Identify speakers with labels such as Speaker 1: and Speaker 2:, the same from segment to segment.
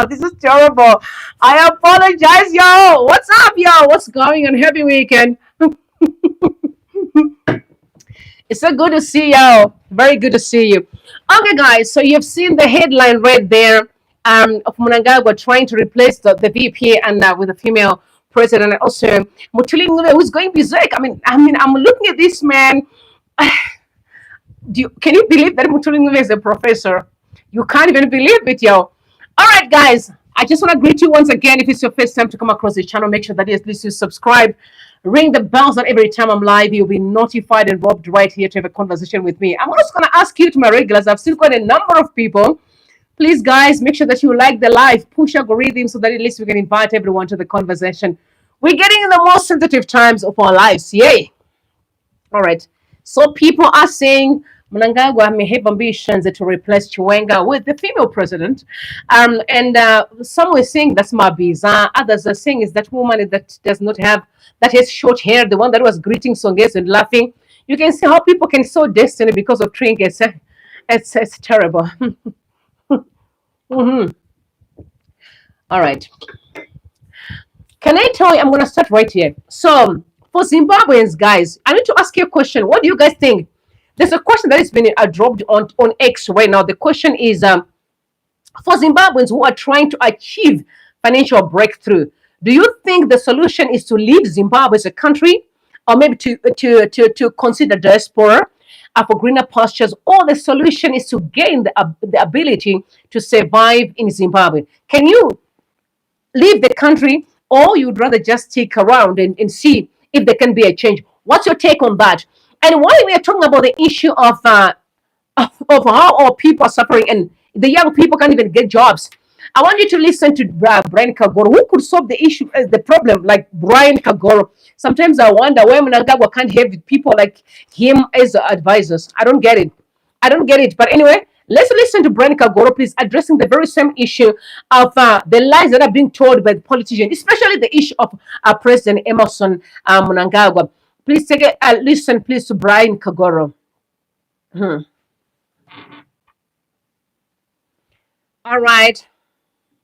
Speaker 1: This is terrible. I apologize, yo. What's up, yo? What's going on? Happy weekend. It's so good to see you. Very good to see you. Okay, guys. So you've seen the headline right there of Mnangagwa trying to replace the VP and with a female president, and also Mthuli Ncube, who's going berserk. I'm looking at this man. Can you believe that Mthuli Ncube is a professor? You can't even believe it, yo. All right, guys. I just want to greet you once again. If it's your first time to come across the channel, make sure that at least you subscribe, ring the bells, and every time I'm live, you'll be notified and robbed right here to have a conversation with me. I'm also going to ask you, to my regulars, I've seen quite a number of people. Please, guys, make sure that you like the live, push algorithm so that at least we can invite everyone to the conversation. We're getting in the most sensitive times of our lives. Yay. All right. So people are saying Mnangagwa may have ambitions to replace Chiwenga with the female president. And some were saying that's Mabiza. Others are saying is that woman that does not have, that has short hair, the one that was greeting Songes and laughing. You can see how people can sow destiny because of trinkets. It's terrible. All right. Can I tell you, I'm going to start right here. So for Zimbabweans, guys, I need to ask you a question. What do you guys think? There's a question that has been dropped on X right now. The question is, for Zimbabweans who are trying to achieve financial breakthrough, do you think the solution is to leave Zimbabwe as a country, or maybe to consider diaspora for greener pastures, or the solution is to gain the ability to survive in Zimbabwe? Can you leave the country, or you'd rather just stick around and see if there can be a change? What's your take on that? And while we are talking about the issue of how our people are suffering and the young people can't even get jobs, I want you to listen to Brian Kagoro, who could solve the issue, the problem, like Brian Kagoro. Sometimes I wonder why Mnangagwa can't have people like him as advisors. I don't get it. I don't get it. But anyway, let's listen to Brian Kagoro, please, addressing the very same issue of the lies that are being told by the politicians, especially the issue of President Emerson Mnangagwa. Please take a listen, please, to Brian Kagoro. All right.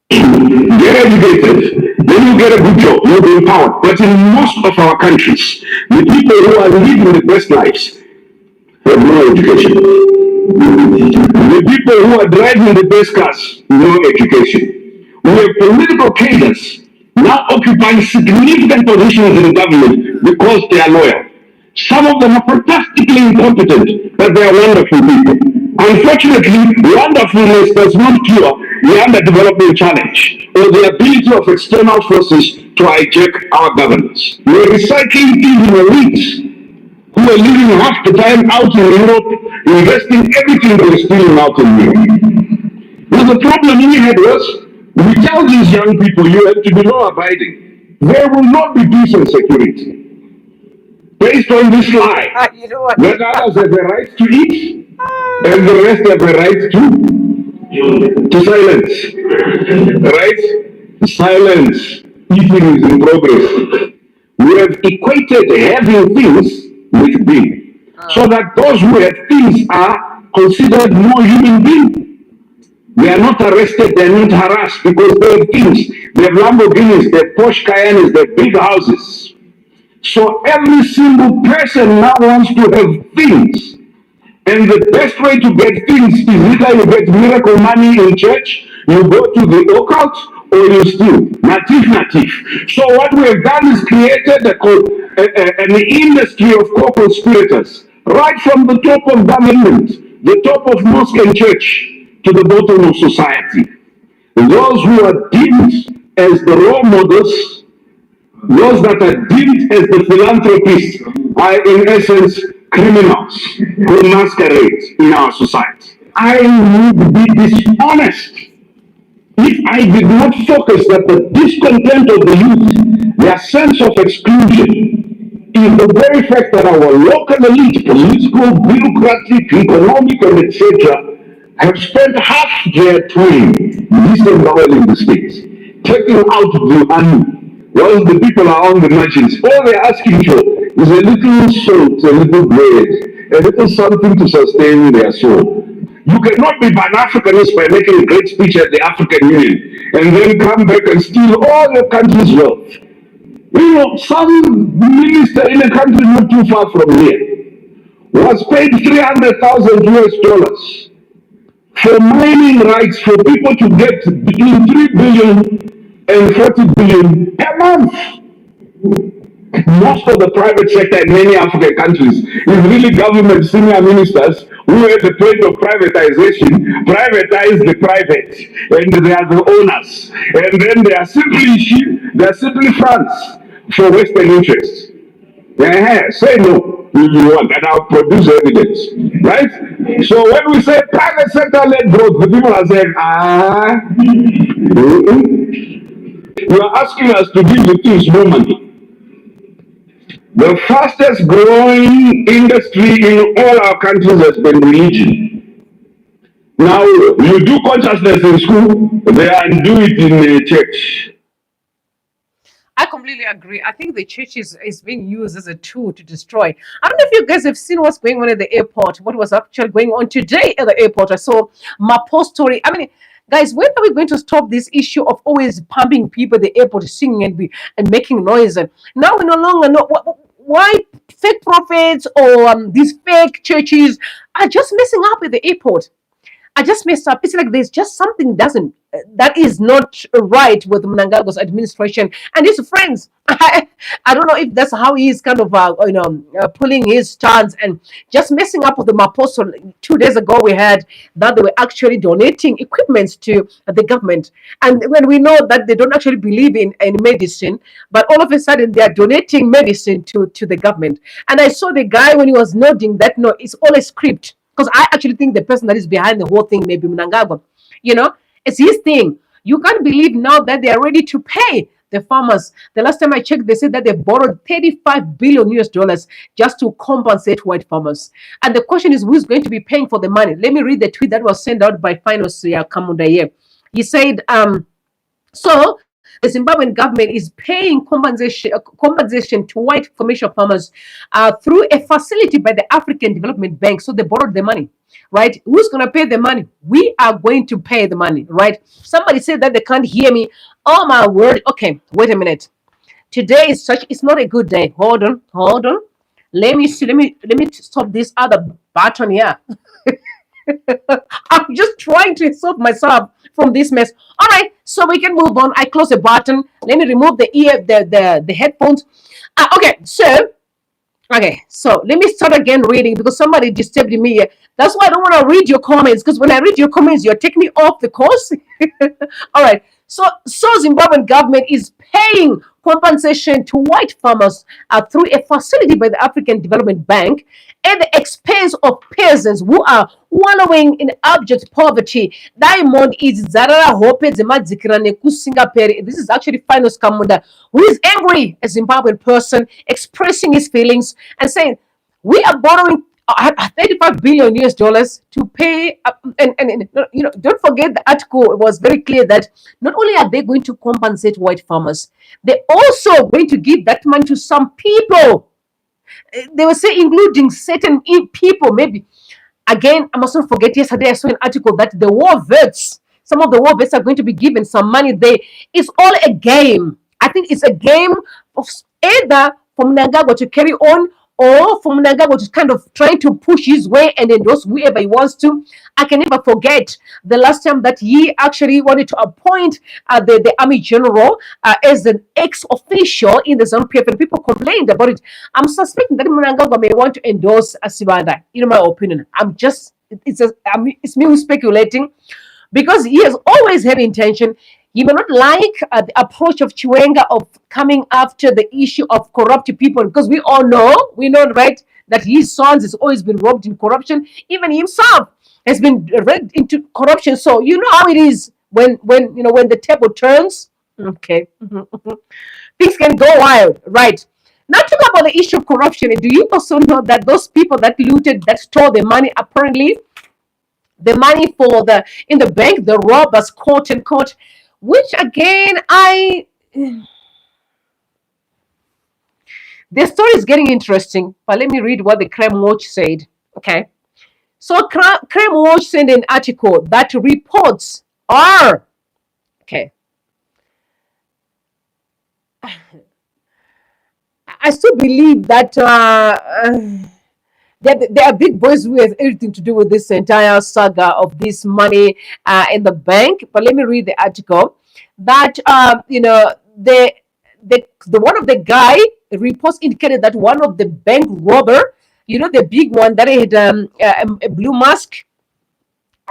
Speaker 2: Get educated, then you get a good job, you'll be empowered. But in most of our countries, the people who are living the best lives have no education. The people who are driving the best cars, no education. We have political cadres now occupying significant positions in the government because they are loyal. Some of them are fantastically incompetent, but they are wonderful people. Unfortunately, wonderfulness does not cure the underdevelopment challenge or the ability of external forces to hijack our governance. We are recycling even elites who are living half the time out in Europe, investing everything they were stealing out in Europe. Now the problem we had was, we tell these young people you have to be law-abiding. There will not be peace and security. Based on this lie, that others have a right to eat, and the rest have a right to silence. Right? Silence. Eating is in progress. We have equated having things with being. So that those who have things are considered more human beings. They are not arrested, they are not harassed because they have things. They have Lamborghinis, they have Porsche Cayennes, they have big houses. So every single person now wants to have things. And the best way to get things is either you get miracle money in church, you go to the occult, or you steal. Natif. So what we have done is created an industry of co-conspirators, right from the top of government, the top of mosque and church, to the bottom of society. Those who are deemed as the role models, those that are deemed as the philanthropists, are in essence criminals who masquerade in our society. I would be dishonest if I did not focus that the discontent of the youth, their sense of exclusion, is the very fact that our local elite, political, bureaucratic, economic, and etc., have spent half their time disembowelling the states, taking out the army, while the people are on the margins. All they're asking for is a little salt, a little bread, a little something to sustain their soul. You cannot be Pan-Africanist by making a great speech at the African Union and then come back and steal all your country's wealth. You know, some minister in a country not too far from here was paid 300,000 US dollars for mining rights for people to get between 3 billion and 40 billion per month. Most of the private sector in many African countries is really government senior ministers who at the point of privatization privatize the private and they are the owners. And then they are simply fronts for Western interests. Say no if you want, and I'll produce evidence. Right? So when we say private sector led growth, the people are saying, you are asking us to give the things more money. The fastest growing industry in all our countries has been religion. Now, you do consciousness in school, they do it in the church.
Speaker 1: I completely agree. I think the church is being used as a tool to destroy. I don't know if you guys have seen what's going on at the airport, what was actually going on today at the airport. I saw my post story. I mean, guys, when are we going to stop this issue of always pumping people at the airport, singing and making noise? And now we no longer know why fake prophets or these fake churches are just messing up at the airport. I just messed up. It's like there's just something doesn't that is not right with Mnangagwa's administration and his friends. I don't know if that's how he's kind of pulling his stance and just messing up with the Maposo. 2 days ago we had that they were actually donating equipments to the government, and when we know that they don't actually believe in medicine, but all of a sudden they are donating medicine to the government. And I saw the guy when he was nodding that no, it's all a script, because I actually think the person that is behind the whole thing may be Mnangagwa. It's his thing. You can't believe now that they are ready to pay the farmers. The last time I checked, they said that they borrowed 35 billion US dollars just to compensate white farmers. And the question is, who's going to be paying for the money? Let me read the tweet that was sent out by Finance Kamundaye. He said, so the Zimbabwean government is paying compensation to white commercial farmers through a facility by the African Development Bank. So they borrowed the money, right? Who's going to pay the money? We are going to pay the money, right? Somebody said that they can't hear me. Oh my word. Okay, wait a minute. Today it's not a good day. Hold on. Let me see. Let me stop this other button here. I'm just trying to stop myself from this mess. All right, so we can move on. I close the button. Let me remove the headphones. Okay, so let me start again reading because somebody disturbed me here. That's why I don't want to read your comments, because when I read your comments, you're taking me off the course. All right, so Zimbabwean government is paying compensation to white farmers through a facility by the African Development Bank at the expense of peasants who are wallowing in abject poverty. Diamond is Zarara Hope Zemadzikirane Kusingapere. This is actually Finance Kamunda, who is angry, a Zimbabwean person, expressing his feelings and saying, we are borrowing 35 billion US dollars to pay and don't forget the article was very clear that not only are they going to compensate white farmers, they're also going to give that money to some people. They were saying including certain people. Maybe again, I must not forget, yesterday I saw an article that the war vets, some of the war vets are going to be given some money there. It's all a game. I think it's a game of either for Mnangagwa to carry on, or for Mnangagwa to kind of trying to push his way and endorse whoever he wants to. I can never forget the last time that he actually wanted to appoint the army general as an ex-official in the ZanuPF, and people complained about it. I'm suspecting that Mnangagwa may want to endorse Asibanda, in my opinion. It's me who's speculating, because he has always had intention. He may not like the approach of Chiwenga of coming after the issue of corrupt people, because we know, right, that his sons has always been robbed in corruption. Even himself has been read into corruption. So you know how it is when the table turns. Okay, things can go wild, right? Now, talk about the issue of corruption. Do you also know that those people that looted, that stole the money, apparently the money in the bank, the robbers, quote unquote, which again, the story is getting interesting, but let me read what the Crime Watch said. Okay. So Crime Watch sent an article that reports are okay. I still believe that there are big boys who have everything to do with this entire saga of this money in the bank. But let me read the article. That the one of the guy reports indicated that one of the bank robber, the big one that had a blue mask,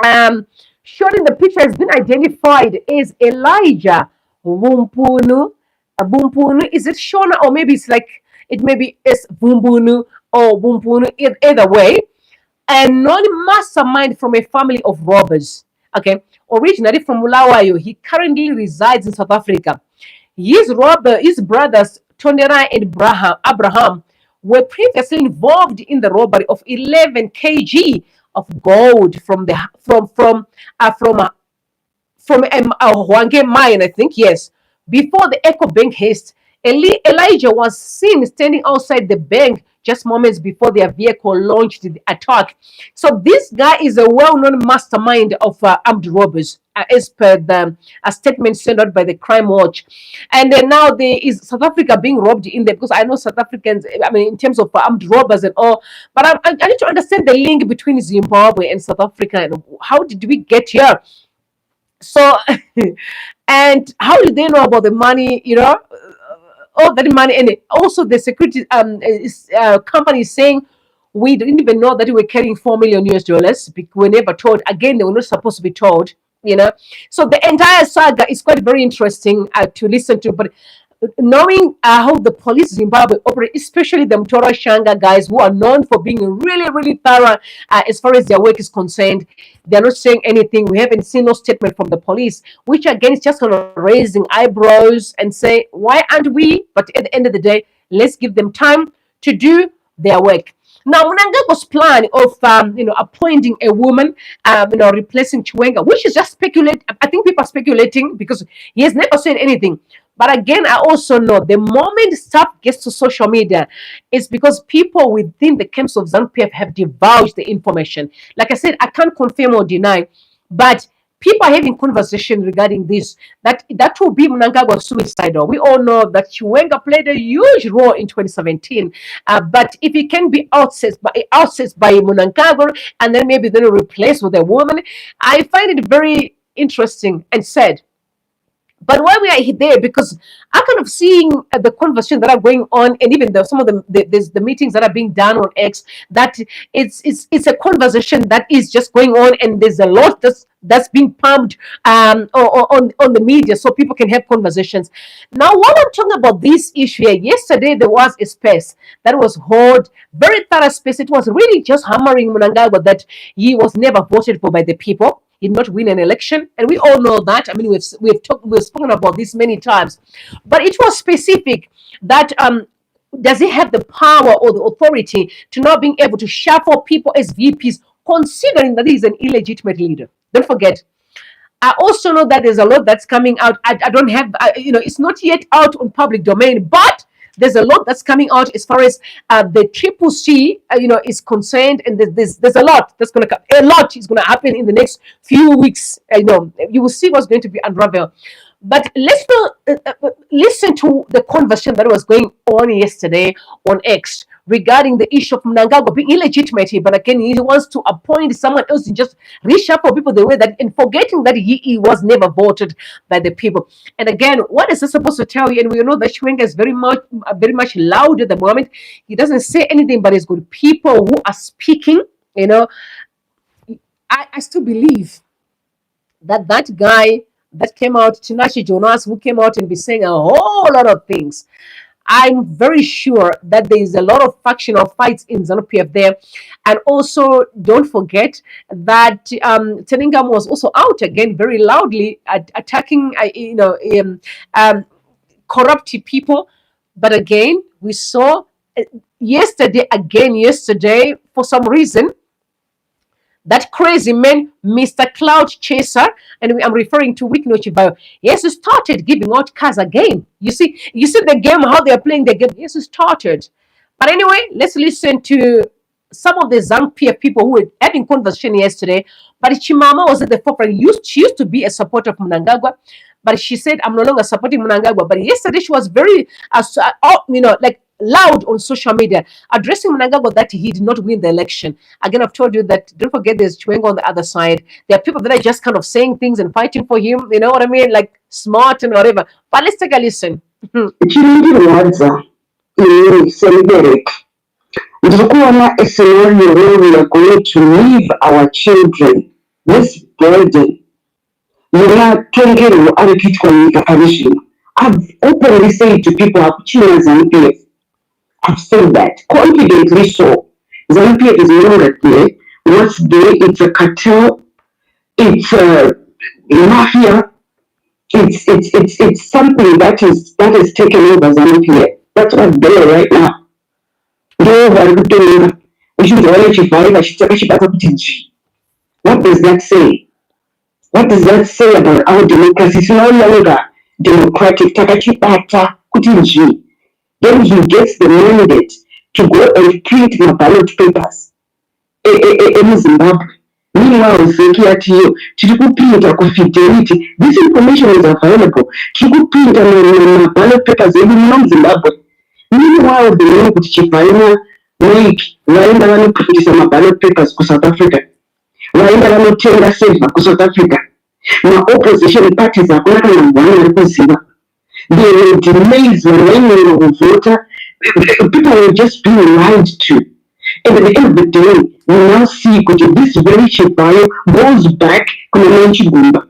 Speaker 1: um, shown in the picture has been identified as Elijah Wumpunu. Bumpunu, is it Shona or maybe it's like it maybe is Bumbunu or Bumpunu? Either way, a non-mastermind from a family of robbers. Okay, originally from Bulawayo, he currently resides in South Africa. His brothers Tondera and Abraham were previously involved in the robbery of 11 kg of gold from Hwange mine, I think, yes. Before the Echo Bank haste, Elijah was seen standing outside the bank just moments before their vehicle launched the attack. So this guy is a well-known mastermind of armed robbers, as per the statement sent out by the Crime Watch. And then now there is South Africa being robbed in there, because I know South Africans, I mean, in terms of armed robbers and all, but I need to understand the link between Zimbabwe and South Africa, and how did we get here? So, and how do they know about the money? All that money, and also the security company is saying we didn't even know that we were carrying 4 million US dollars. We were never told. Again, they were not supposed to be told. So the entire saga is quite very interesting to listen to. But knowing how the police Zimbabwe operate, especially the Mtora Shanga guys who are known for being really, really thorough as far as their work is concerned, they're not saying anything. We haven't seen no statement from the police, which again is just kind of raising eyebrows and say, why aren't we? But at the end of the day, let's give them time to do their work. Now, Mnangagwa's plan of appointing a woman, replacing Chiwenga, which is just speculate. I think people are speculating because he has never said anything. But again, I also know the moment stuff gets to social media, it's because people within the camps of ZanuPF have divulged the information. Like I said, I can't confirm or deny, but people are having conversation regarding this. That will be Mnangagwa suicidal. We all know that Chiwenga played a huge role in 2017. But if it can be outsourced by Mnangagwa and then maybe then replaced with a woman, I find it very interesting and sad. But why we are there, because I'm kind of seeing the conversation that are going on, and even some of the meetings that are being done on X, that it's a conversation that is just going on, and there's a lot that's being pumped on the media, so people can have conversations. Now, while I'm talking about this issue here, yesterday there was a space that was held, very thorough space. It was really just hammering Mnangagwa that he was never voted for by the people. He did not win an election, and we all know that. I mean, we've spoken about this many times, but it was specific that does he have the power or the authority to not being able to shuffle people as VPs, considering that he's an illegitimate leader? Don't forget. I also know that there's a lot that's coming out. I don't have, it's not yet out on public domain, but there's a lot that's coming out as far as the triple C, is concerned, and there's a lot that's going to come. A lot is going to happen in the next few weeks. You will see what's going to be unraveled. But let's listen to the conversation that was going on yesterday on X regarding the issue of Mnangagwa being illegitimate, but again, he wants to appoint someone else and just reshuffle people the way that, and forgetting that he was never voted by the people. And again, what is this supposed to tell you? And we know that Chiwenga is very much loud at the moment. He doesn't say anything, but it's good people who are speaking. I still believe that guy that came out, Tinashe Jonas, who came out and be saying a whole lot of things, I'm very sure that there is a lot of factional fights in ZanuPF there. And also, don't forget that Teningam was also out again very loudly attacking, corrupt people. But again, we saw yesterday, for some reason, that crazy man, Mr. Cloud Chaser, and I'm referring to Wikno Chibayo. Yes, he started giving out cars again. You see the game, how they are playing the game. Yes, he started. But anyway, let's listen to some of the ZanuPF people who were having conversation yesterday, but Chimama was at the forefront. She used to be a supporter of Mnangagwa, but she said, I'm no longer supporting Mnangagwa. But yesterday she was very, like loud on social media, addressing Mnangagwa that he did not win the election. Again, I've told you that, don't forget there's Chiwenga on the other side. There are people that are just kind of saying things and fighting for him, you know what I mean? Like smart and whatever. But let's take a listen.
Speaker 3: Hwedza, celebrate. A scenario where we are going to leave our children this burden. I've openly said to people, ZanuPF. I've said that confidently so. ZanuPF is no longer there. What's there? It's a cartel. It's a mafia. It's something that is taken over ZanuPF. That's what's there right now. What does that say? What does that say about our democracy? It's no longer democratic. Then he gets the mandate to go and print the ballot papers in Zimbabwe. Meanwhile, fidelity. This information is available. Print the ballot papers in Zimbabwe. Meanwhile, the name of Chiwenga ED produce some ballot papers to South Africa. Tender silver to South Africa. My opposition parties are going to they will delay the renewal of voter. People will just be lied to. And at the end of the day, we now see this very Chiwenga goes back to Mnangagwa.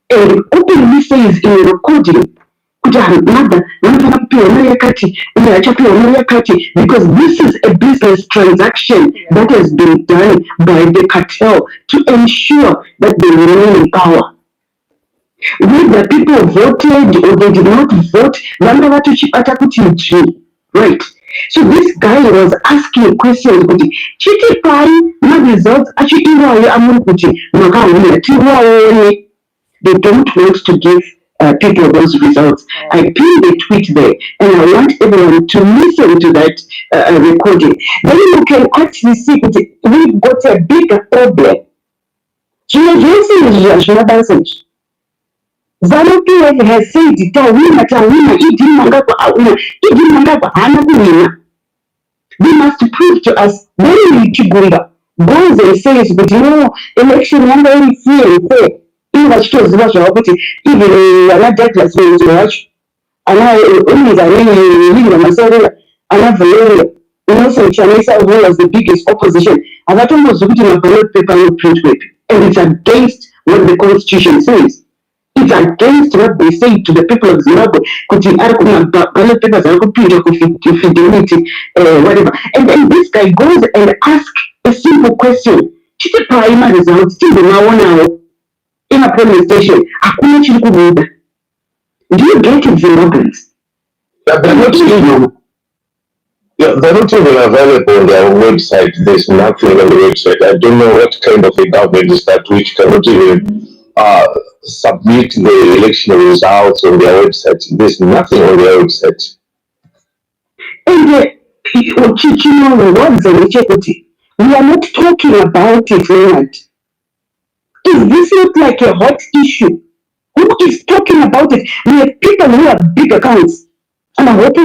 Speaker 3: And openly says in a recording, because this is a business transaction that has been done by the cartel to ensure that they remain in power. Whether people voted or they did not vote, right? So this guy was asking questions, my results they don't want to give people those results. I pinned the tweet there, and I want everyone to listen to that recording. Then you can actually see that we've got a bigger problem. ZanuPF has said they must prove to us when Chigumba goes and says, but election is free and fair. Even Douglas will watch, and I who was the biggest opposition. And that one was written a ballot paper and print paper. And it's against what the constitution says. It's against what they say to the people of Zimbabwe. Ballot papers are fidelity, whatever. And then this guy goes and asks a simple question. Chite primary results, still now in a polling station. Do you get it, Zimbabweans?
Speaker 2: They're not even available on their website. There's nothing on the website. I don't know what kind of a government is that which cannot even submit the election results on their website. There's nothing on their website.
Speaker 3: And we are not talking about it, Leonard. Is this not like a hot issue? Who is talking about it? We have people who have big accounts. And I hope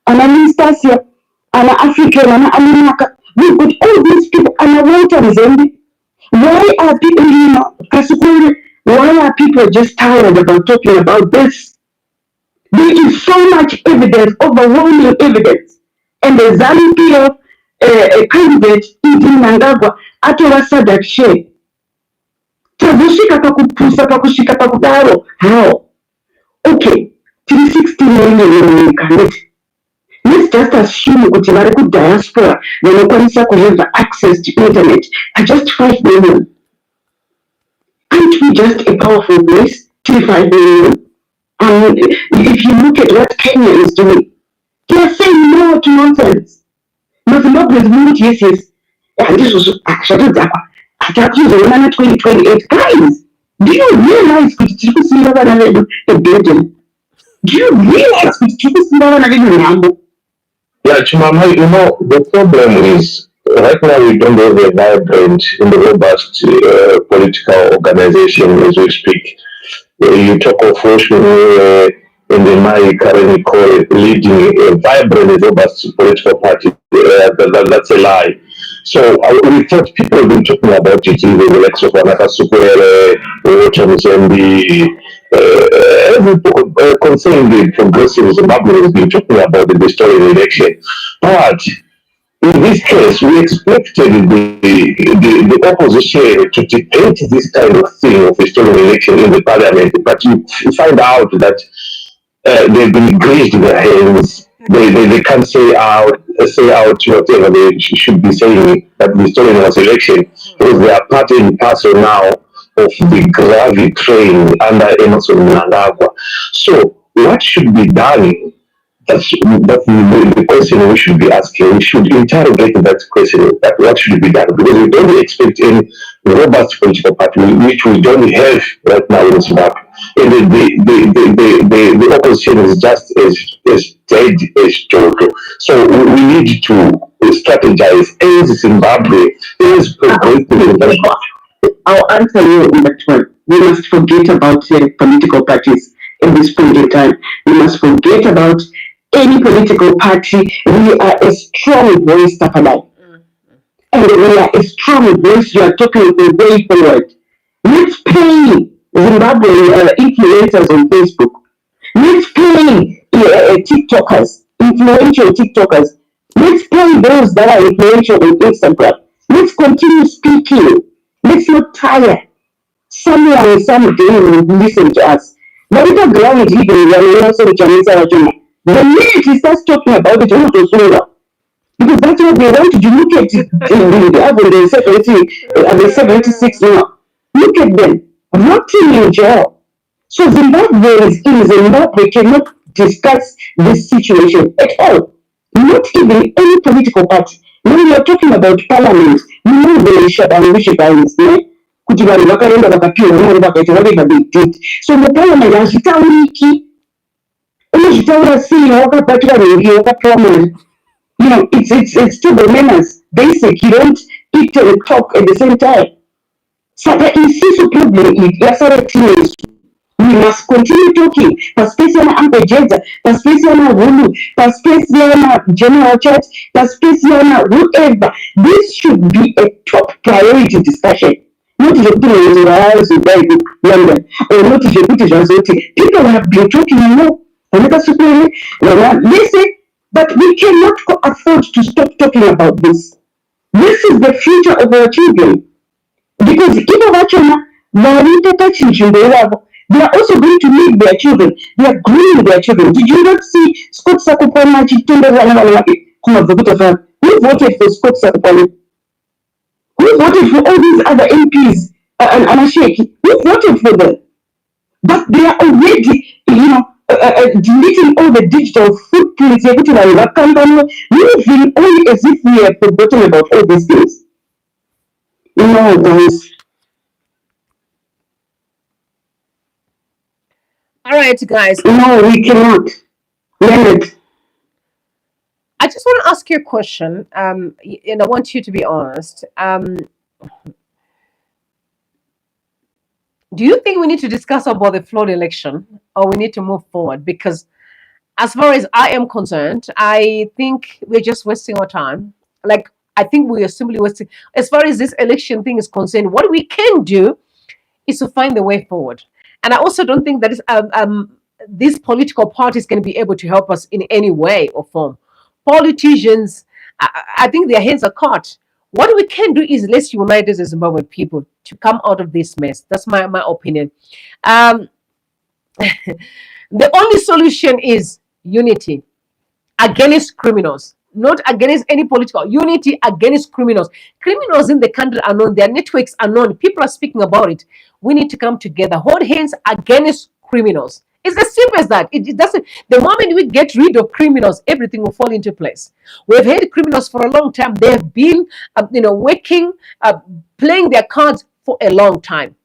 Speaker 3: and ministers here, and African, and America. We've got all these people, and I want them. Why are people, why are people just tired about talking about this? There is so much evidence, overwhelming evidence. And the ZanuPF candidate, Mnangagwa, atola that share. How? Okay, 360 million. Let's just assume that the diaspora, they have access to internet are just 5 million. Aren't we just a powerful place? 5 million. And if you look at what Kenya is doing, they are saying no to nonsense. Nothing yes. And this was actually the 2028. Guys, do you realize the building? Do you realize
Speaker 2: Yeah, Chimama, the problem is right now we don't have a vibrant and robust political organization as we speak. You talk of Oshun and the Mai currently call it leading a vibrant and robust political party. That's a lie. So we thought people have been talking about it, even the likes of Wanaka Sukwere, Chamuzembi, every concerning the progressive Zimbabwe has been talking about the stolen election. But in this case, we expected the opposition to debate this kind of thing of a stolen election in the parliament, but you find out that they've been greased their hands. They can't say out whatever they should be saying that the stolen was election because they are part and parcel now of the gravy train under Emerson Mnangagwa. So what should be done? That's the question we should be asking. We should interrogate that question. That what should be done, because we don't expect any robust political party, which we don't have right now in Zimbabwe. And the opposition is just as dead as Jojo. So we need to strategize as Zimbabwe, as progressive.
Speaker 3: I'll answer you in that one. We must forget about political parties at this point in time. We must forget about any political party. We are a strong voice, Tapadai. And we are a strong voice. You are talking the way forward. Let's pay Zimbabwe influencers on Facebook. Let's pay TikTokers, influential TikTokers. Let's pay those that are influential on Instagram. Let's continue speaking. Let's not tire. Someone someday will listen to us. But if a ground even the minute he starts talking about it, because that's what they want. You look at the 76 now. Look at them, rotting in jail. So Zimbabweans in Zimbabwe cannot discuss this situation at all. Not even any political party. When we are talking about parliament, you know the Shabanis, kuti vanhu vakaenda vakapiwa mari vakaita whatever they did. So muparliament hazvitauriki. Unozvitaura sei wakabatira mhiri wakapiwa mari? You know, it's still the manners, basic. You don't eat and talk at the same time. Saka isisu problem yasara teenage. We must continue talking. Paspesi yana Uncle Hwedza, paspesi yana Hulu, paspesi yana General Chat, paspesi yana whoever. This should be a top priority discussion. Not just London, or not just people have been talking, listen, but we cannot afford to stop talking about this. This is the future of our children. Because they are also going to leave their children. They are grooming their children. Did you not see Scott Sakopana? Who voted for Scott Sakopana? Who voted for all these other MPs and Anasheki? Who voted for them? But they are already, deleting all the digital footprints, moving only as if we have forgotten about all these things. No, guys.
Speaker 1: All right, guys.
Speaker 3: No, we cannot. Leonard.
Speaker 1: I just want to ask you a question, and I want you to be honest. Do you think we need to discuss about the flawed election, or we need to move forward? Because as far as I am concerned, I think we're just wasting our time. Like, I think we are simply wasting. As far as this election thing is concerned, what we can do is to find the way forward. And I also don't think that these political parties can be able to help us in any way or form. Politicians, I think their hands are caught. What we can do is let's unite as Zimbabwean people to come out of this mess. That's my opinion. The only solution is unity against criminals, not against any political. Unity against criminals. Criminals in the country are known. Their networks are known. People are speaking about it. We need to come together, hold hands against criminals. It's as simple as that. It doesn't. The moment we get rid of criminals, everything will fall into place. We've had criminals for a long time. They have been, working, playing their cards for a long time.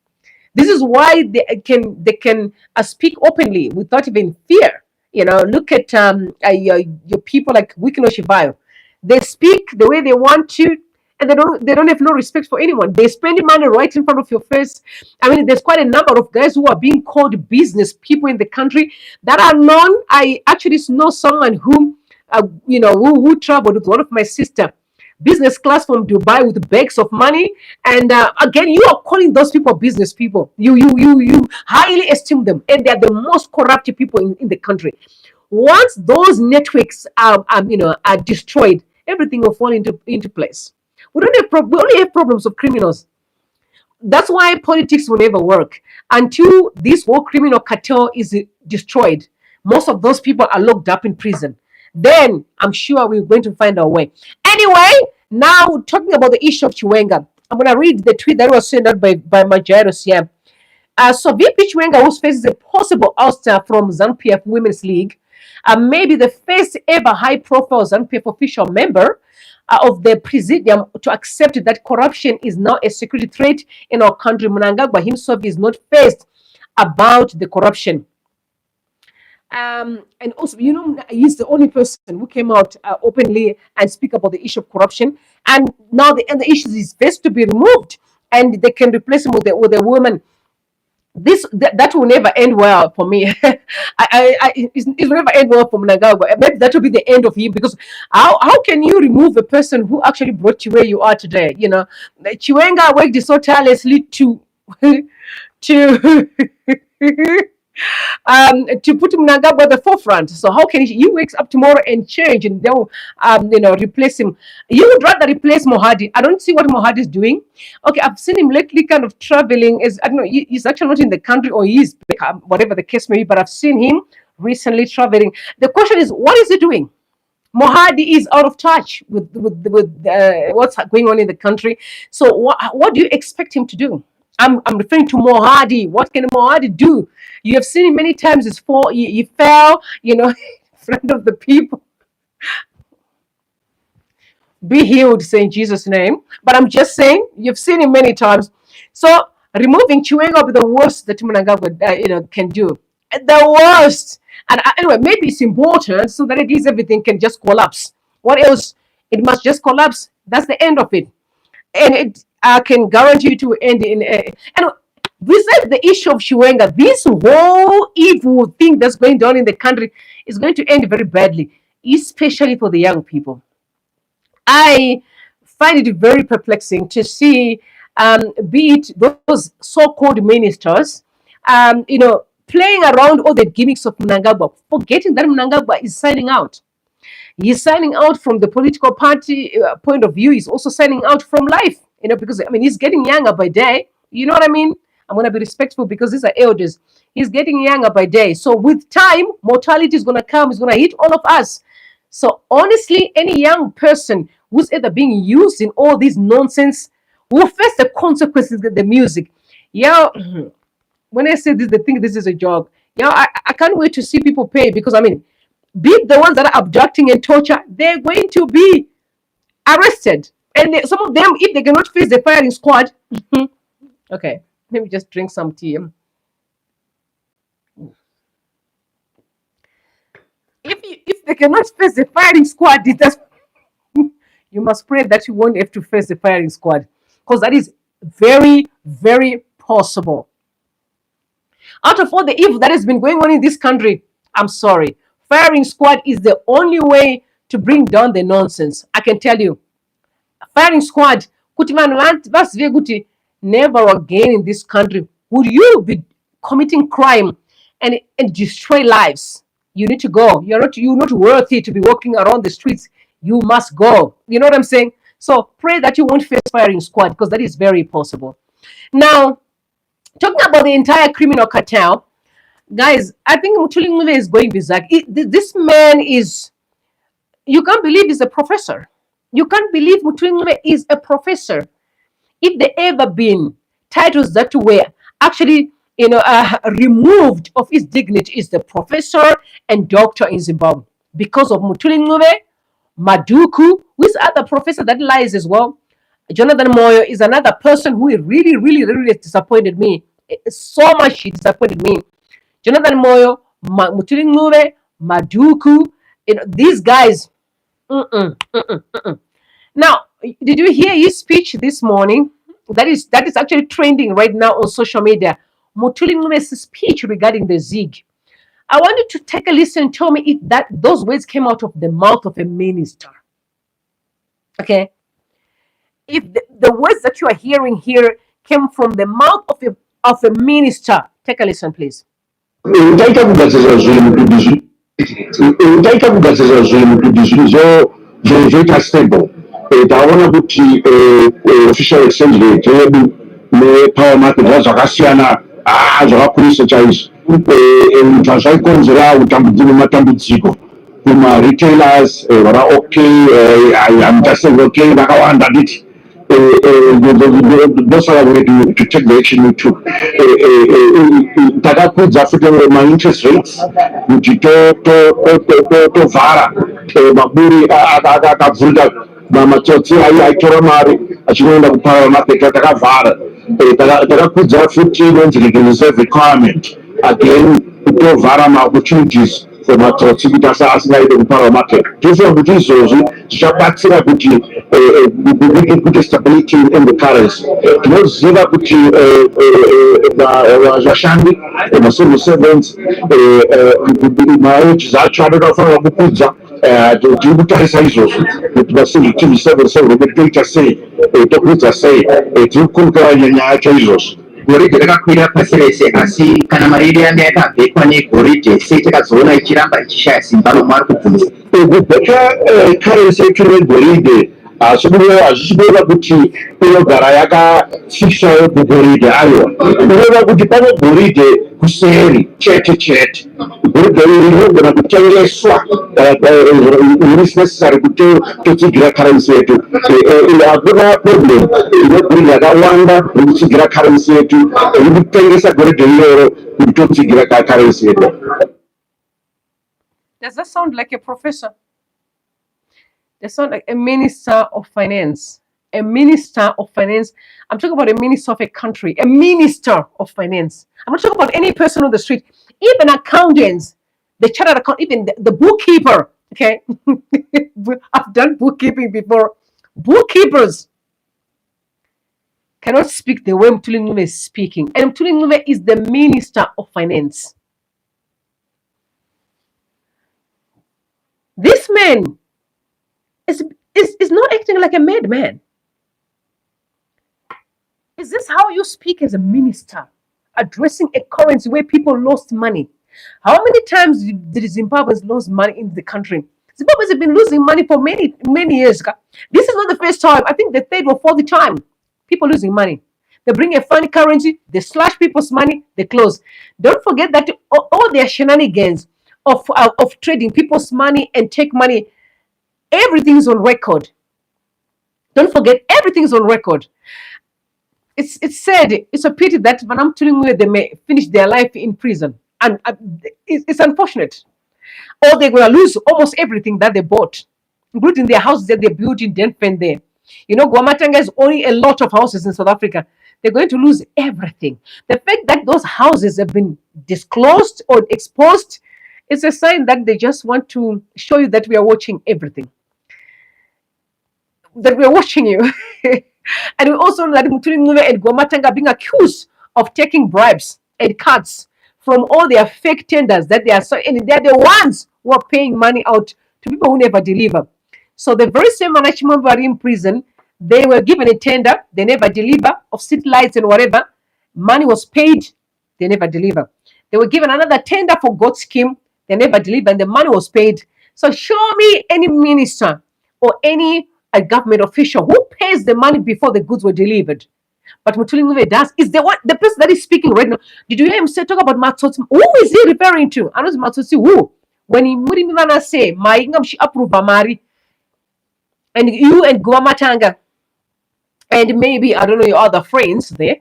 Speaker 1: This is why they can speak openly without even fear. Look at your people like Wikino Shivayo. They speak the way they want to. and they don't have no respect for anyone. They spend money right in front of your face. I mean, there's quite a number of guys who are being called business people in the country that are known. I actually know someone who, who traveled with one of my sister, business class from Dubai with bags of money. And again, you are calling those people business people. You highly esteem them, and they are the most corrupt people in the country. Once those networks are destroyed, everything will fall into place. We only have problems of criminals. That's why politics will never work until this whole criminal cartel is destroyed. Most of those people are locked up in prison. Then I'm sure we're going to find our way. Anyway, now talking about the issue of Chiwenga, I'm going to read the tweet that was sent out by my JAIROSI here. So VP Chiwenga, who faces a possible ouster from ZanuPF Women's League, maybe the first ever high-profile ZanuPF official member of the presidium to accept that corruption is now a security threat in our country. Mnangagwa himself is not faced about the corruption. And also, he's the only person who came out openly and speak about the issue of corruption. And now the issue is best to be removed, and they can replace him with a woman. That will never end well for me. It will never end well for Mnangagwa. Maybe that will be the end of him, because how can you remove a person who actually brought you where you are today? Chiwenga worked so tirelessly to put Mnangagwa at the forefront. So how can he wakes up tomorrow and change, and they'll replace him? You would rather replace Mohadi. I don't see what Mohadi is doing. Okay, I've seen him lately kind of traveling. I don't know, he's actually not in the country, or he's back, whatever the case may be, but I've seen him recently traveling. The question is, what is he doing? Mohadi is out of touch with what's going on in the country. So what do you expect him to do? I'm referring to Mohadi. What can Mohadi do? You have seen him many times. He fell, friend of the people. Be healed, say in Jesus' name. But I'm just saying, you've seen him many times. So removing Chiwenga will be the worst that Mnangagwa can do. The worst. And anyway, maybe it's important so that at least everything can just collapse. What else? It must just collapse. That's the end of it. And I can guarantee you to end in. And besides the issue of Chiwenga, this whole evil thing that's going on in the country is going to end very badly, especially for the young people. I find it very perplexing to see, be it those so-called ministers, playing around all the gimmicks of Mnangagwa, forgetting that Mnangagwa is signing out. He's signing out from the political party point of view. He's also signing out from life, because he's getting younger by day. You know what I mean? I'm going to be respectful because these are elders. He's getting younger by day. So with time, mortality is going to come. It's going to hit all of us. So honestly, any young person who's either being used in all this nonsense will face the consequences of the music. Yeah, when I say this, they think this is a joke. Yeah, I can't wait to see people pay, because be it the ones that are abducting and torture, they're going to be arrested. And some of them, if they cannot face the firing squad, okay, let me just drink some tea. If they cannot face the firing squad, you must pray that you won't have to face the firing squad, because that is very, very possible. Out of all the evil that has been going on in this country, I'm sorry, firing squad is the only way to bring down the nonsense. I can tell you, firing squad, never again in this country would you be committing crime and destroy lives. You need to go. You're not worthy to be walking around the streets. You must go. You know what I'm saying? So pray that you won't face firing squad, because that is very possible. Now, talking about the entire criminal cartel, guys, I think Mthuli Ncube is going berserk. This man is, you can't believe he's a professor. You can't believe Mthuli Ncube is a professor. If there ever been titles that were actually, removed of his dignity, is the professor and doctor in Zimbabwe. Because of Mthuli Ncube, Maduku, who is other professor that lies as well. Jonathan Moyo is another person who really, really, really disappointed me. So much he disappointed me. Jonathan Moyo, Mthuli Ncube, Maduku, these guys. Now, Did you hear his speech this morning? That is actually trending right now on social media. Mthuli Ncube's speech regarding the ZIG. I want you to take a listen and tell me if those words came out of the mouth of a minister. Okay? If the words that you are hearing here came from the mouth of a minister, take a listen, please.
Speaker 2: Utaita kugadzirwa zvinhu kuti utaita kugadzirwa zvinhu kuti zvinhu zvoita stable. Taona kuti official exchange rate yedu nepower market zvakasiyana zvakakurisa chaizvo. Zvaikonzera matambudziko kuma-retailers vara okay, hamutasenga okay, vakawanda diti. Those are the way to take the action we took. Takakwidza futi ma-interest rates kuti tovhara maburi akavhurika matsotsi aitora mari achinoenda kuparara market takavhara. Takakwidza futi non-reserve requirement again kutovhara ma-opportunities for matsotsi kuti asingaite kuparara market. Tofunga kuti izvozvi zvichabatsira kuti stability in the currency. Tinoziva kuti vashandi ma-civil servants mawages acho anofanira kukwidza. Tiri kutarisa izvozvo kuti ma-civil servants toita sei, tokwidza sei, tiri kukurukira nyaya yacho izvozvo.
Speaker 4: Goridhe rakakwira pasi rese, asi kana mari yedu yanga yakabhekwa negoridhe sei takazoona ichiramba ichishaya simba nomwe ari kubvumisa.
Speaker 2: Kubheka currency yetu negoridhe hazvisi kureva kuti inogara yakafikiswa kugoridhe. Aiwa, kureva kuti pane goridhe kuseri chete. Goridhe iri rinogona kutengeswa necessary kuti totsigira currency yetu. Hakuna problem inogoridhe yakawanda rikutsigira currency yetu, rikutengesa goridhe iroro kuti totsigira currency yetu.
Speaker 1: Does that sound like a professor? They sound like a minister of finance. A minister of finance. I'm talking about a minister of a country. A minister of finance. I'm not talking about any person on the street. Even accountants, the chartered account, even the bookkeeper. Okay, I've done bookkeeping before. Bookkeepers cannot speak the way Mthuli Ncube is speaking, and Mthuli Ncube is the minister of finance. This man is not acting like a madman. Is this how you speak as a minister, addressing a currency where people lost money? How many times did Zimbabweans lose money in the country? Zimbabweans have been losing money for many years. This is not the first time. I think the third or fourth time people losing money. They bring a funny currency, they slash people's money, they close. Don't forget that all their shenanigans of trading people's money and take money, everything's on record. Don't forget, everything's on record. It's said, it's a pity that when I'm telling you they may finish their life in prison. And it's unfortunate. Or they're going to lose almost everything that they bought, including their houses that they built in Denfen there. You know, Guamatanga has only a lot of houses in South Africa. They're going to lose everything. The fact that those houses have been disclosed or exposed is a sign that they just want to show you that we are watching everything. That we are watching you. And we also know that Mthuli Ncube and Guamatanga are being accused of taking bribes and cuts from all their fake tenders that they are so, and they're the ones who are paying money out to people who never deliver. So the very same management were in prison, they were given a tender, they never deliver, of city lights and whatever. Money was paid, they never deliver. They were given another tender for God scheme, they never deliver, and the money was paid. So show me any minister or any government official who pays the money before the goods were delivered. But Mthuli Ncube does is the person that is speaking right now. Did you hear him talk about Matsotsi? Who is he referring to? I know it's Matsotsi who? When he Murimivana say, Maingam she approve Mari, and you and Guamatanga, and maybe I don't know your other friends there.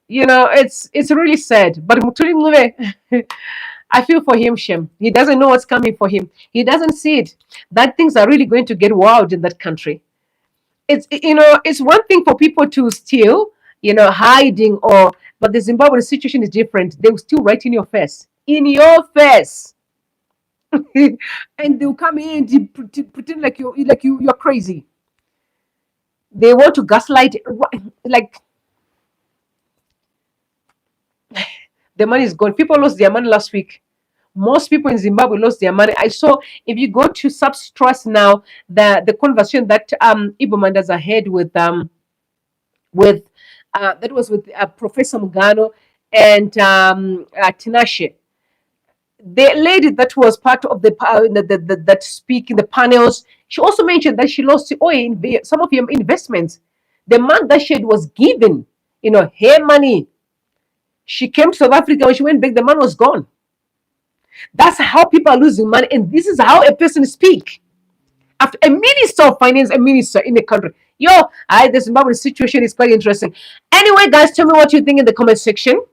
Speaker 1: You know, it's really sad. But Mthuli Ncube, I feel for him, Shem. He doesn't know what's coming for him. He doesn't see it. That things are really going to get wild in that country. It's, you know, it's one thing for people to steal, you know, hiding, but the Zimbabwean situation is different. They will still right in your face. In your face. And they'll come in to pretend like you're crazy. They want to gaslight, like the money is gone. People lost their money last week. Most people in Zimbabwe lost their money. I saw, if you go to Substrust now, the conversation that Ibo Mandaza had with that was with Professor Mugano and Tinashe, the lady that was part of that speak in the panels. She also mentioned that she lost some of her investments. The man that she was given, her money. She came to South Africa. When she went back, the man was gone. That's how people are losing money, and this is how a person speak. After a minister of finance, a minister in the country. The Zimbabwe situation is quite interesting. Anyway, guys, tell me what you think in the comment section.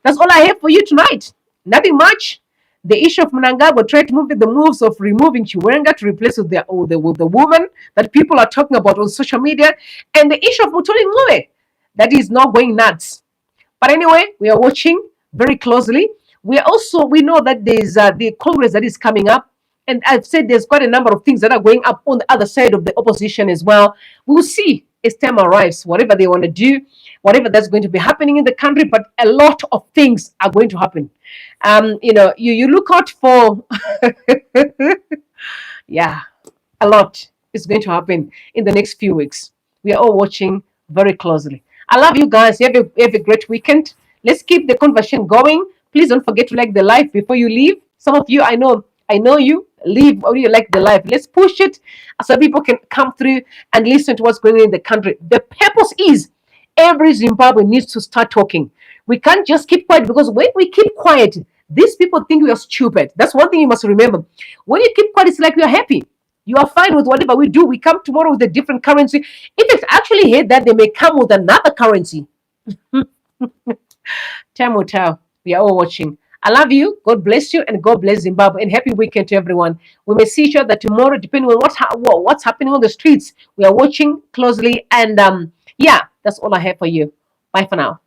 Speaker 1: That's all I have for you tonight. Nothing much. The issue of Mnangagwa tried to move the moves of removing Chiwenga to replace with the woman that people are talking about on social media, and the issue of Mthuli Ncube that is now going nuts. But anyway, we are watching very closely. We know that there's the Congress that is coming up. And I've said there's quite a number of things that are going up on the other side of the opposition as well. We'll see as time arrives, whatever they want to do, whatever that's going to be happening in the country. But a lot of things are going to happen. You look out for, yeah, a lot is going to happen in the next few weeks. We are all watching very closely. I love you guys. Have a great weekend. Let's keep the conversation going. Please don't forget to like the live before you leave. Some of you, I know you leave or you like the live. Let's push it so people can come through and listen to what's going on in the country. The purpose is every Zimbabwean needs to start talking. We can't just keep quiet, because when we keep quiet, these people think we are stupid. That's one thing you must remember. When you keep quiet, it's like we are happy. You are fine with whatever we do. We come tomorrow with a different currency. If it's actually hate that, they may come with another currency. Time will tell. We are all watching. I love you. God bless you, and God bless Zimbabwe. And happy weekend to everyone. We may see each other tomorrow, depending on what's happening on the streets. We are watching closely. And yeah, that's all I have for you. Bye for now.